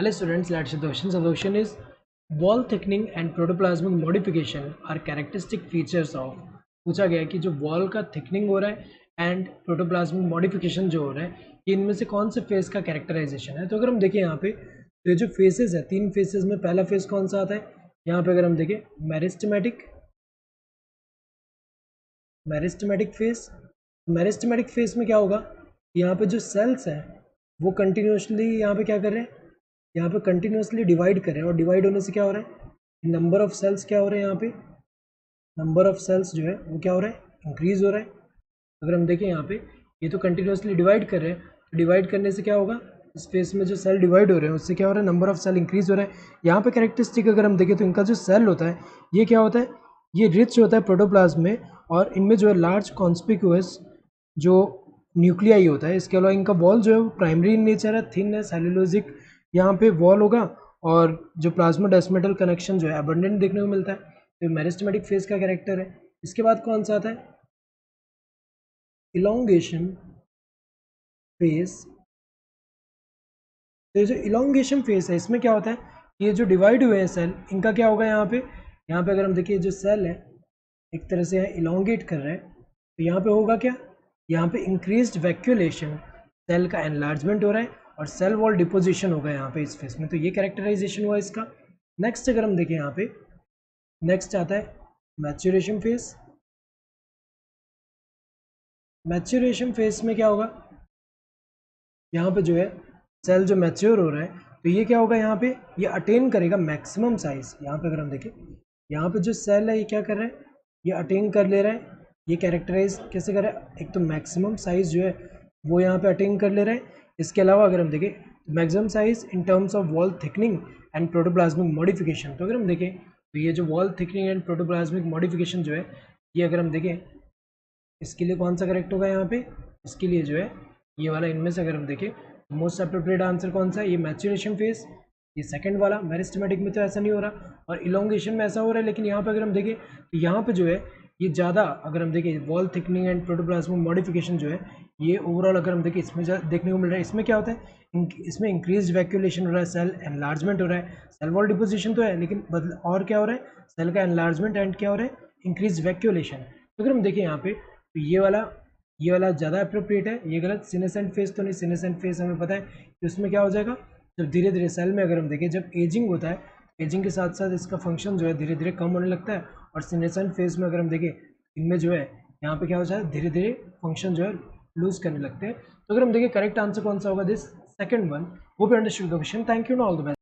Hello students, let's see the question. So the question is wall thickening and protoplasmic modification are characteristic features of. पूछा गया है कि जो wall का thickening हो रहा है एंड प्रोटोप्लाज्मिक मॉडिफिकेशन जो हो रहा है ये इनमें से कौन से फेज का कैरेक्टराइजेशन है। तो अगर हम देखें यहाँ पे तो ये जो फेसेस है तीन फेसेस में पहला फेज कौन सा आता है, यहाँ पे अगर हम देखें मेरिस्टेमेटिक फेज में क्या होगा, यहाँ पे जो सेल्स हैं वो कंटिन्यूसली यहाँ पे क्या कर रहे हैं, यहाँ पे कंटिन्यूसली डिवाइड कर रहे हैं और डिवाइड होने से क्या हो रहा है, नंबर ऑफ सेल्स क्या हो रहे हैं, यहाँ पे नंबर ऑफ सेल्स जो है वो क्या हो रहा है, इंक्रीज हो रहा है। अगर हम देखें यहाँ पे ये तो कंटिन्यूसली डिवाइड कर रहे हैं, तो डिवाइड करने से क्या होगा, स्पेस में जो सेल डिवाइड हो रहे हैं उससे क्या हो रहा है, नंबर ऑफ सेल इंक्रीज हो रहा है। यहाँ पे कैरेक्टरिस्टिक अगर हम देखें तो इनका जो सेल होता है ये क्या होता है, ये रिच होता है प्रोटोप्लाज्म में और इनमें जो है लार्ज कॉन्स्पिक्यूअस जो न्यूक्लियाई होता है। इसके अलावा इनका वॉल जो है वो प्राइमरी इन नेचर है, थिन है, सेलुलोजिक यहाँ पे वॉल होगा और जो प्लाज्मोडेस्मेटल कनेक्शन जो है अबंडेंट देखने को मिलता है। तो मेरिस्टेमेटिक फेज का कैरेक्टर है। इसके बाद कौन सा आता है, इलोंगेशन फेज। तो ये जो इलोंगेशन फेज है इसमें क्या होता है, ये जो डिवाइड हुए हैं सेल इनका क्या होगा, यहाँ पे अगर हम देखिए जो सेल है एक तरह से इलोंगेट कर रहा है तो यहाँ पे होगा क्या, यहाँ पे इंक्रीज्ड वैक्यूलेशन, सेल का एनलार्जमेंट हो रहा है और सेल वॉल डिपोजिशन होगा यहाँ पे इस फेज में। तो ये कैरेक्टराइजेशन हुआ इसका। नेक्स्ट अगर हम देखें यहाँ पे नेक्स्ट आता है मैच्योरेशन फेज। मैच्योरेशन फेज में क्या होगा, यहाँ पे जो है सेल जो मैच्योर हो रहा है तो ये क्या होगा, यहाँ पे ये अटेन करेगा मैक्सिमम साइज। यहाँ पे अगर हम देखें यहाँ पे जो सेल है ये क्या कर रहा है, ये अटेन कर ले रहा है। ये कैरेक्टराइज कैसे कर रहा है, एक तो मैक्सिमम साइज जो है वो यहाँ पे अटेन कर ले रहा है। इसके अलावा अगर हम देखें maximum size in terms of wall thickening and protoplasmic modification. तो अगर हम देखें तो ये जो wall thickening and protoplasmic modification जो है ये अगर हम देखें इसके लिए कौन सा करेक्ट होगा, यहाँ पे इसके लिए जो है ये वाला इनमें से अगर हम देखें मोस्ट अप्रोप्रिएट आंसर कौन सा है, ये मैच्योरेशन फेज, ये सेकंड वाला। मेरिस्टेमेटिक में तो ऐसा नहीं हो रहा और इलोंगेशन में ऐसा हो रहा है, लेकिन यहाँ पे अगर हम देखें तो यहाँ पे जो है ये ज़्यादा अगर हम देखें wall thickening and protoplasmic modification जो है ये ओवरऑल अगर हम देखें इसमें देखने को मिल रहा है। इसमें क्या होता है, इसमें इंक्रीज वैक्यूलेशन हो रहा है, सेल एनलार्जमेंट हो रहा है, सेल वॉल डिपोजिशन तो है लेकिन और क्या हो रहा है, सेल का एनलार्जमेंट एंड क्या हो रहा है, इंक्रीज वैक्यूलेशन। तो अगर हम देखें यहाँ पे तो ये वाला ज़्यादा अप्रोप्रिएट है, ये गलत। सीनेसेंट फेज तो नहीं, सीनेसेंट फेज हमें पता है कि उसमें क्या हो जाएगा, जब धीरे धीरे सेल में अगर हम देखें जब एजिंग होता है, एजिंग के साथ साथ इसका फंक्शन जो है धीरे धीरे कम होने लगता है और सीनेसेंट फेज में अगर हम देखें इनमें जो है यहाँ पे क्या हो जाए, धीरे धीरे फंक्शन जो है लूज करने लगते हैं। तो अगर हम देखें करेक्ट आंसर कौन सा होगा, this second one. Hope you understood the question. Thank you, all the best.